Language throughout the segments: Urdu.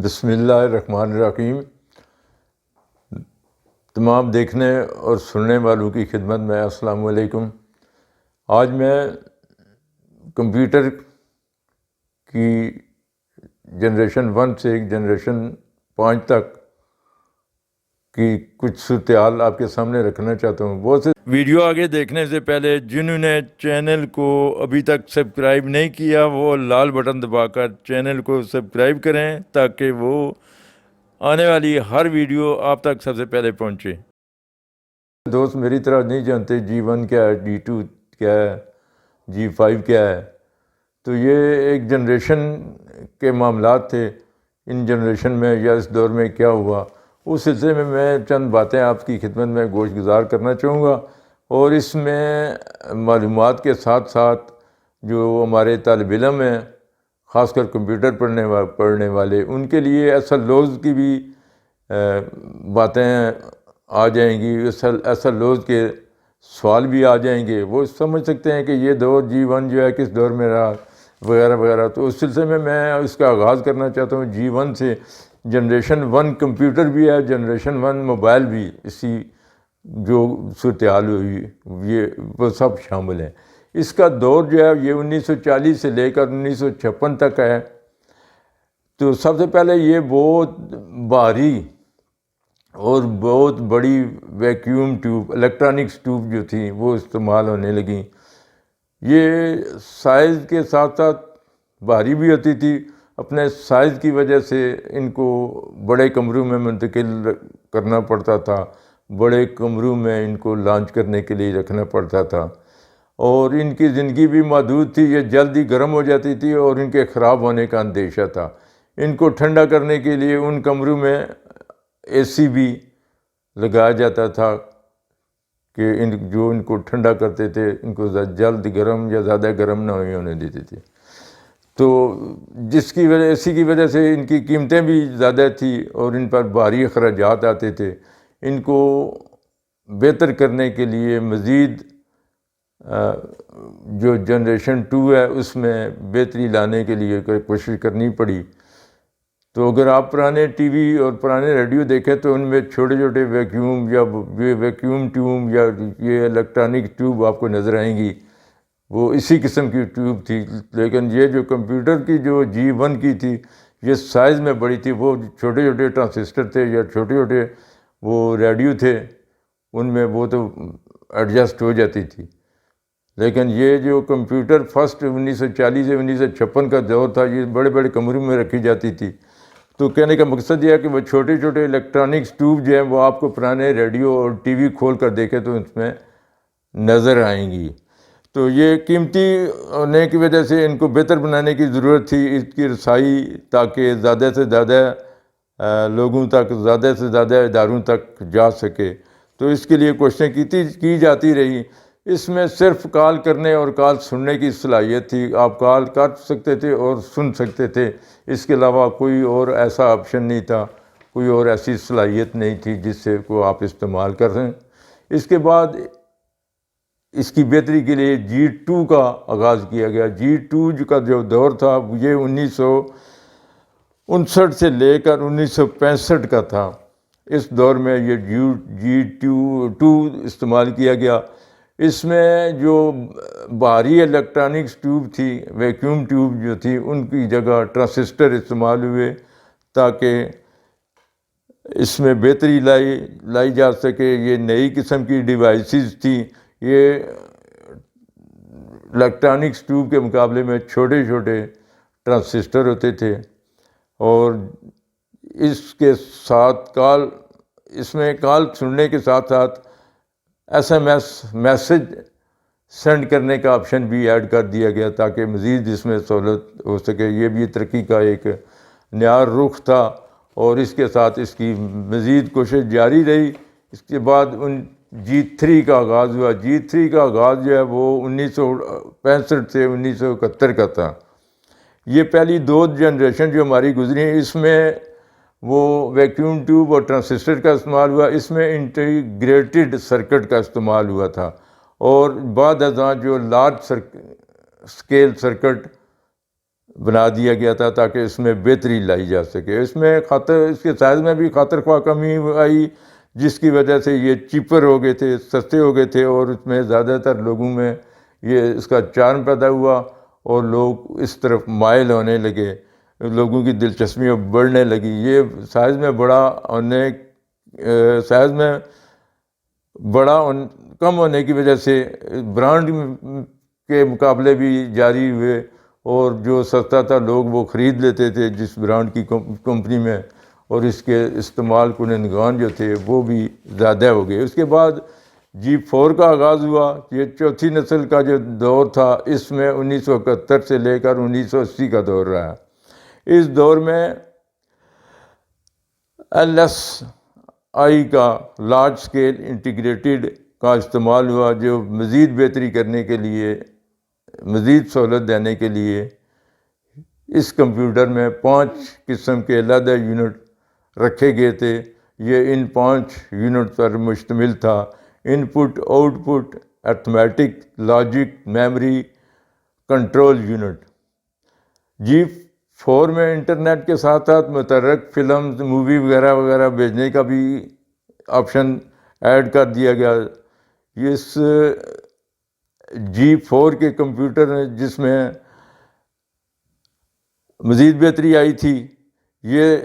بسم اللہ الرحمن الرحیم۔ تمام دیکھنے اور سننے والوں کی خدمت میں السلام علیکم۔ آج میں کمپیوٹر کی جنریشن 1 سے جنریشن 5 تک کی کچھ صورتحال آپ کے سامنے رکھنا چاہتا ہوں۔ بہت سے ویڈیو آگے دیکھنے سے پہلے جنہوں نے چینل کو ابھی تک سبسکرائب نہیں کیا وہ لال بٹن دبا کر چینل کو سبسکرائب کریں تاکہ وہ آنے والی ہر ویڈیو آپ تک سب سے پہلے پہنچے۔ دوست میری طرح نہیں جانتے G1 کیا ہے، G2 کیا ہے، G5 کیا ہے، تو یہ ایک جنریشن کے معاملات تھے۔ ان جنریشن میں یا اس دور میں کیا ہوا، اس سلسلے میں چند باتیں آپ کی خدمت میں گوش گزار کرنا چاہوں گا، اور اس میں معلومات کے ساتھ ساتھ جو ہمارے طالب علم ہیں، خاص کر کمپیوٹر پڑھنے والے، ان کے لیے اصل لوز کی بھی باتیں آ جائیں گی، اصل لوز کے سوال بھی آ جائیں گے۔ وہ سمجھ سکتے ہیں کہ یہ دور G1 جو ہے کس دور میں رہا وغیرہ وغیرہ۔ تو اس سلسلے میں اس کا آغاز کرنا چاہتا ہوں G1 سے۔ جنریشن 1 کمپیوٹر بھی ہے، جنریشن 1 موبائل بھی، اسی جو صورتحال ہوئی یہ وہ سب شامل ہیں۔ اس کا دور جو ہے یہ 1940 سے لے کر 1956 تک ہے۔ تو سب سے پہلے یہ بہت بھاری اور بہت بڑی ویکیوم ٹیوب، الیکٹرانکس ٹیوب جو تھیں وہ استعمال ہونے لگیں۔ یہ سائز کے ساتھ ساتھ بھاری بھی ہوتی تھی۔ اپنے سائز کی وجہ سے ان کو بڑے کمروں میں منتقل کرنا پڑتا تھا، بڑے کمروں میں ان کو لانچ کرنے کے لیے رکھنا پڑتا تھا، اور ان کی زندگی بھی محدود تھی۔ یہ جلدی گرم ہو جاتی تھی اور ان کے خراب ہونے کا اندیشہ تھا۔ ان کو ٹھنڈا کرنے کے لیے ان کمروں میں AC بھی لگایا جاتا تھا کہ جو ان کو ٹھنڈا کرتے تھے، ان کو جلد گرم یا زیادہ گرم نہ ہونے دیتے تھے۔ تو جس کی وجہ AC کی وجہ سے ان کی قیمتیں بھی زیادہ تھیں اور ان پر بھاری اخراجات آتے تھے۔ ان کو بہتر کرنے کے لیے مزید جو جنریشن 2 ہے اس میں بہتری لانے کے لیے کوشش کرنی پڑی۔ تو اگر آپ پرانے ٹی وی اور پرانے ریڈیو دیکھیں تو ان میں چھوٹے چھوٹے ویکیوم یا ویکیوم ٹیوب یا یہ الیکٹرانک ٹیوب آپ کو نظر آئیں گی، وہ اسی قسم کی ٹیوب تھی۔ لیکن یہ جو کمپیوٹر کی جو G1 کی تھی یہ سائز میں بڑی تھی۔ وہ چھوٹے چھوٹے ٹرانزسٹر تھے یا چھوٹے چھوٹے وہ ریڈیو تھے، ان میں وہ تو ایڈجسٹ ہو جاتی تھی۔ لیکن یہ جو کمپیوٹر فرسٹ 1940 سے 1956 کا دور تھا، یہ بڑے بڑے کمروں میں رکھی جاتی تھی۔ تو کہنے کا مقصد یہ ہے کہ وہ چھوٹے چھوٹے الیکٹرانکس ٹیوب جو ہیں وہ آپ کو پرانے ریڈیو اور ٹی وی کھول کر دیکھیں تو اس میں نظر آئیں گی۔ تو یہ قیمتی ہونے کی وجہ سے ان کو بہتر بنانے کی ضرورت تھی، اس کی رسائی تاکہ زیادہ سے زیادہ لوگوں تک، زیادہ سے زیادہ اداروں تک جا سکے۔ تو اس کے لیے کوششیں کی جاتی رہی۔ اس میں صرف کال کرنے اور کال سننے کی صلاحیت تھی۔ آپ کال کر سکتے تھے اور سن سکتے تھے، اس کے علاوہ کوئی اور ایسا آپشن نہیں تھا، کوئی اور ایسی صلاحیت نہیں تھی جس سے کو آپ استعمال کر رہے ہیں۔ اس کے بعد اس کی بہتری کے لیے G2 کا آغاز کیا گیا۔ G2 کا جو دور تھا یہ 1959 سے لے کر 1965 کا تھا۔ اس دور میں یہ G2 استعمال کیا گیا۔ اس میں جو بھاری الیکٹرانکس ٹیوب تھی، ویکیوم ٹیوب جو تھی، ان کی جگہ ٹرانزسٹر استعمال ہوئے تاکہ اس میں بہتری لائی جا سکے۔ یہ نئی قسم کی ڈیوائسز تھیں۔ یہ الیکٹرانکس ٹیوب کے مقابلے میں چھوٹے چھوٹے ٹرانزسٹر ہوتے تھے، اور اس کے ساتھ اس میں کال سننے کے ساتھ ساتھ SMS میسج سینڈ کرنے کا آپشن بھی ایڈ کر دیا گیا تاکہ مزید اس میں سہولت ہو سکے۔ یہ بھی ترقی کا ایک نیا رخ تھا، اور اس کے ساتھ اس کی مزید کوشش جاری رہی۔ اس کے بعد G3 کا آغاز ہوا۔ G3 کا آغاز جو ہے وہ 1965 سے 1971 کا تھا۔ یہ پہلی 2 جنریشن جو ہماری گزری ہیں، اس میں وہ ویکیوم ٹیوب اور ٹرانزسٹر کا استعمال ہوا۔ اس میں انٹیگریٹڈ سرکٹ کا استعمال ہوا تھا، اور بعد ازاں جو لارج اسکیل سرکٹ بنا دیا گیا تھا تاکہ اس میں بہتری لائی جا سکے. اس میں اس کے سائز میں بھی خاطر خواہ کمی آئی، جس کی وجہ سے یہ چیپر ہو گئے تھے، سستے ہو گئے تھے، اور اس میں زیادہ تر لوگوں میں یہ اس کا چارم پیدا ہوا اور لوگ اس طرف مائل ہونے لگے، لوگوں کی دلچسپیاں بڑھنے لگی. یہ سائز میں کم ہونے کی وجہ سے برانڈ کے مقابلے بھی جاری ہوئے، اور جو سستا تھا لوگ وہ خرید لیتے تھے جس برانڈ کی کمپنی میں، اور اس کے استعمال کنندگان جو تھے وہ بھی زیادہ ہو گئے. اس کے بعد G4 کا آغاز ہوا. یہ چوتھی نسل کا جو دور تھا، اس میں 1971 سے لے کر 1980 کا دور رہا. اس دور میں LSI کا لارج اسکیل انٹیگریٹڈ کا استعمال ہوا، جو مزید بہتری کرنے کے لیے، مزید سہولت دینے کے لیے اس کمپیوٹر میں 5 قسم کے علیحدہ یونٹ رکھے گئے تھے. یہ ان 5 یونٹ پر مشتمل تھا: input, output, arithmetic, logic, memory, control unit. G4 میں انٹرنیٹ کے ساتھ ساتھ متحرک فلمز، مووی وغیرہ وغیرہ بھیجنے کا بھی آپشن ایڈ کر دیا گیا. اس G4 کے کمپیوٹر جس میں مزید بہتری آئی تھی، یہ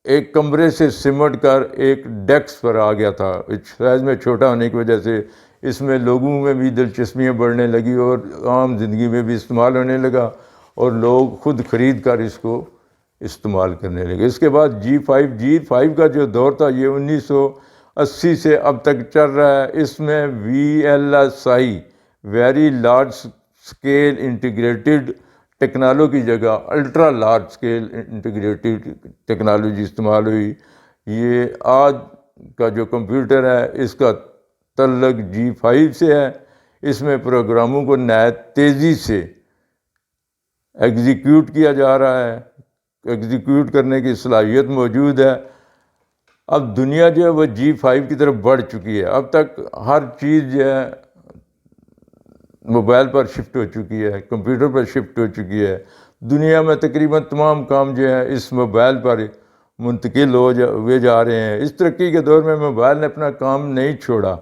ایک کمرے سے سمٹ کر ایک ڈیسک پر آ گیا تھا. سائز میں چھوٹا ہونے کی وجہ سے اس میں لوگوں میں بھی دلچسپیاں بڑھنے لگی اور عام زندگی میں بھی استعمال ہونے لگا، اور لوگ خود خرید کر اس کو استعمال کرنے لگے. اس کے بعد G5 کا جو دور تھا یہ 1980 سے اب تک چل رہا ہے. اس میں VLSI very large scale integrated technology کی جگہ ultra large scale integrated technology استعمال ہوئی. یہ آج کا جو کمپیوٹر ہے اس کا تعلق G5 سے ہے. اس میں پروگراموں کو نہایت تیزی سے ایگزیکیوٹ کیا جا رہا ہے، ایگزیکیوٹ کرنے کی صلاحیت موجود ہے. اب دنیا جو ہے وہ G5 کی طرف بڑھ چکی ہے. اب تک ہر چیز جو ہے موبائل پر شفٹ ہو چکی ہے، کمپیوٹر پر شفٹ ہو چکی ہے. دنیا میں تقریباً تمام کام جو ہے اس موبائل پر منتقل ہوئے جا رہے ہیں. اس ترقی کے دور میں موبائل نے اپنا کام نہیں چھوڑا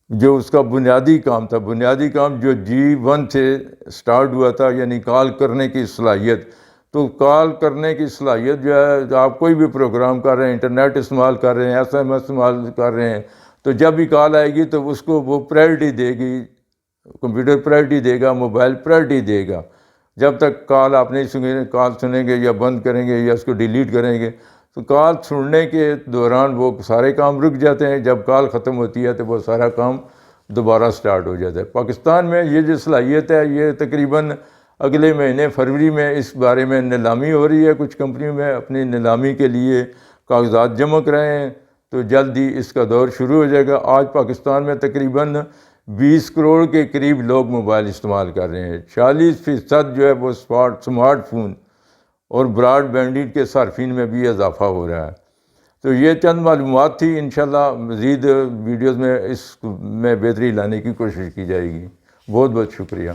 جو اس کا بنیادی کام تھا. بنیادی کام جو G1 سے سٹارٹ ہوا تھا، یعنی کال کرنے کی صلاحیت. تو کال کرنے کی صلاحیت جو ہے، آپ کوئی بھی پروگرام کر رہے ہیں، انٹرنیٹ استعمال کر رہے ہیں، SMS استعمال کر رہے ہیں، تو جب بھی کال آئے گی تو اس کو وہ پرائرٹی دے گی. کمپیوٹر پرائرٹی دے گا، موبائل پرائرٹی دے گا. جب تک کال آپ نہیں سنیں، کال سنیں گے یا بند کریں گے یا اس کو ڈیلیٹ کریں گے، تو کال سننے کے دوران وہ سارے کام رک جاتے ہیں. جب کال ختم ہوتی ہے تو وہ سارا کام دوبارہ سٹارٹ ہو جاتا ہے. پاکستان میں یہ جو صلاحیت ہے، یہ تقریباً اگلے مہینے فروری میں اس بارے میں نیلامی ہو رہی ہے. کچھ کمپنیوں میں اپنی نیلامی کے لیے کاغذات جمع کرائے ہیں، تو جلد ہی اس کا دور شروع ہو جائے گا. آج پاکستان میں تقریباً 20 کروڑ کے قریب لوگ موبائل استعمال کر رہے ہیں. 40% جو ہے وہ اسمارٹ فون اور براڈ بینڈ کے صارفین میں بھی اضافہ ہو رہا ہے. تو یہ چند معلومات تھی. انشاءاللہ مزید ویڈیوز میں اس میں بہتری لانے کی کوشش کی جائے گی. بہت بہت شکریہ.